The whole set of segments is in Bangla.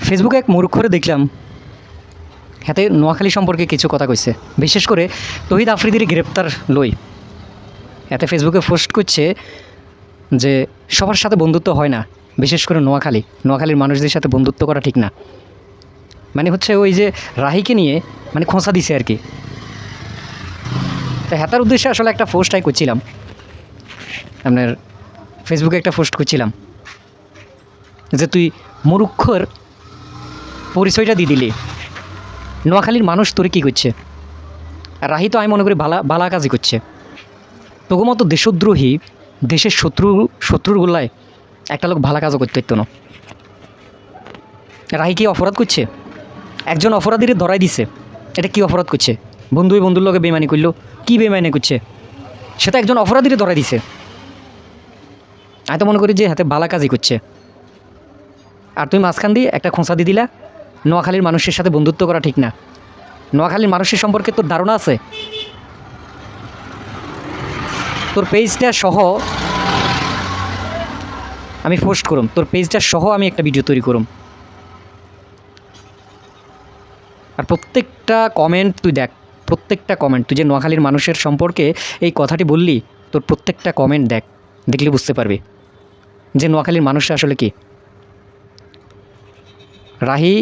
ফেসবুকে এক মূর্খরে দেখলাম হাতে নোয়াখালী সম্পর্কে কিছু কথা কইছে, বিশেষ করে তহিদ আফ্রিদির গ্রেপ্তার লই। এতে ফেসবুকে পোস্ট করছে যে সবার সাথে বন্ধুত্ব হয় না, বিশেষ করে নোয়াখালীর মানুষদের সাথে বন্ধুত্ব করা ঠিক না। মানে হচ্ছে ওই যে রাহিকে নিয়ে মানে খোঁচা দিছে আর কি। তো হেতার উদ্দেশ্যে আসলে একটা পোস্টটাই করছিলাম, আপনার ফেসবুকে একটা পোস্ট করছিলাম যে তুই মূর্খর পরিচয়টা দিয়ে দিলি। নোয়াখালীর মানুষ তোরে কী করছে? রাহি তো আমি মনে করি বালা কাজই করছে। তোকে মতো দেশদ্রোহী, দেশের শত্রুর গোল্লায় একটা লোক ভালো কাজও করতে পারতো না। রাহি কি অপরাধ করছে? একজন অপরাধীরে ধরাই দিছে, এটা কি অপরাধ করছে? বন্ধুর লোকে বেমানি করলো, কি বেমানি করছে? সেটা একজন অপরাধীরে ধরাই দিছে। আমি তো মনে করি যে হাতে ভালো কাজই করছে। আর তুমি মাঝখান দিয়ে একটা খোঁচা দিয়ে দিলা, নোয়াখালীর মানুষের সাথে বন্ধুত্ব করা ঠিক না। নোয়াখালীর মানুষের সম্পর্কে তোর ধারণা আছে? তোর পেজটা সহ আমি পোস্ট করুম, তোর পেজটা সহ আমি একটা ভিডিও তৈরি করুম। আর প্রত্যেকটা কমেন্ট তুই দেখ, প্রত্যেকটা কমেন্ট, তুই যে নোয়াখালীর মানুষের সম্পর্কে এই কথাটি বললি, তোর প্রত্যেকটা কমেন্ট দেখ, দেখলে বুঝতে পারবি যে নোয়াখালীর মানুষরা আসলে কি। রাহি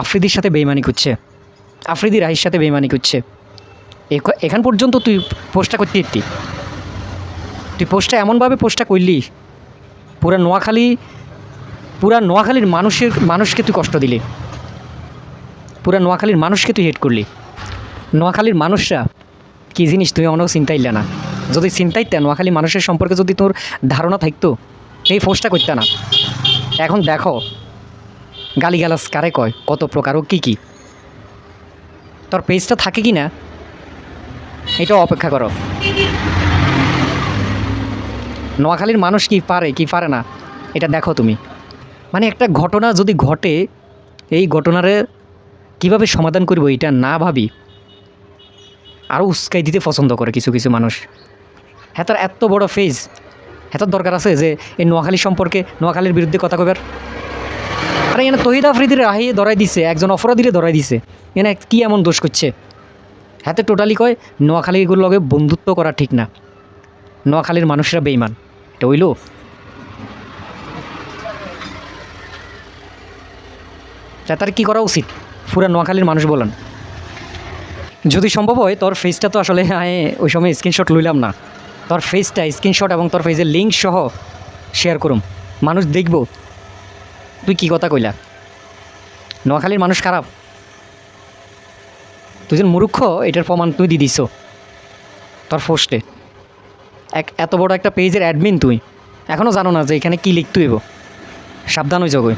আফ্রিদির সাথে বেইমানি করছে, আফ্রিদি রাহির সাথে বেইমানি করছে। এখান পর্যন্ত তুই পোস্টটা করতে পারতি। তুই পোস্টটা এমনভাবে পোস্টটা করলি, পুরা নোয়াখালীর মানুষকে তুই কষ্ট দিলি, পুরা নোয়াখালীর মানুষকে তুই হেট করলি। নোয়াখালীর মানুষরা কী জিনিস তুই অনেক চিন্তাইলে না। যদি চিন্তাইতে নোয়াখালী মানুষের সম্পর্কে যদি তোর ধারণা থাকতো, এই পোস্টটা করতে না। এখন দেখো গালিগালাজ কারে কয়, কত প্রকার ও কী কী। তোর পেজটা থাকে কি না এটা অপেক্ষা করো। নোয়াখালীর মানুষ কি পারে কি পারে না এটা দেখো তুমি। মানে একটা ঘটনা যদি ঘটে, এই ঘটনারে কীভাবে সমাধান করবো এটা না ভাবি আরও উস্কাই দিতে পছন্দ করে কিছু কিছু মানুষ। হ্যাঁ, তার এত বড় ফেজ, হ্যাঁ তার দরকার আছে যে এই নোয়াখালী সম্পর্কে, নোয়াখালীর বিরুদ্ধে কথা কইবার? আরে এনে তহিদ আফ্রিদির রাহি ধরাই দিছে, একজন অপরাধীরে ধরাই দিছে, এনে কি এমন দোষ করছে? হাতে টোটালি কয় নোয়াখালীগুলোর লগে বন্ধুত্ব করা ঠিক না, নোয়াখালীর মানুষরা বেইমান। এটা হইল? তার কি করা উচিত পুরা নোয়াখালীর মানুষ বলেন? যদি সম্ভব হয় তোর ফেসটা তো আসলে আমি ওই সময় স্ক্রিনশট লইলাম না, তোর ফেসটা স্ক্রিনশট এবং তোর ফেসের লিঙ্ক সহ শেয়ার করুম, মানুষ দেখব তুই কি কথা কইলা। নোয়াখালীর মানুষ খারাপ, তুই যে মূর্খ এটার প্রমাণ তুই দিয়ে দিছ তোর পোস্টে। এত বড় একটা পেজের অ্যাডমিন তুই, এখনও জানো না যে এখানে কী লিখতে হইব? সাবধান হয়ে যাবো।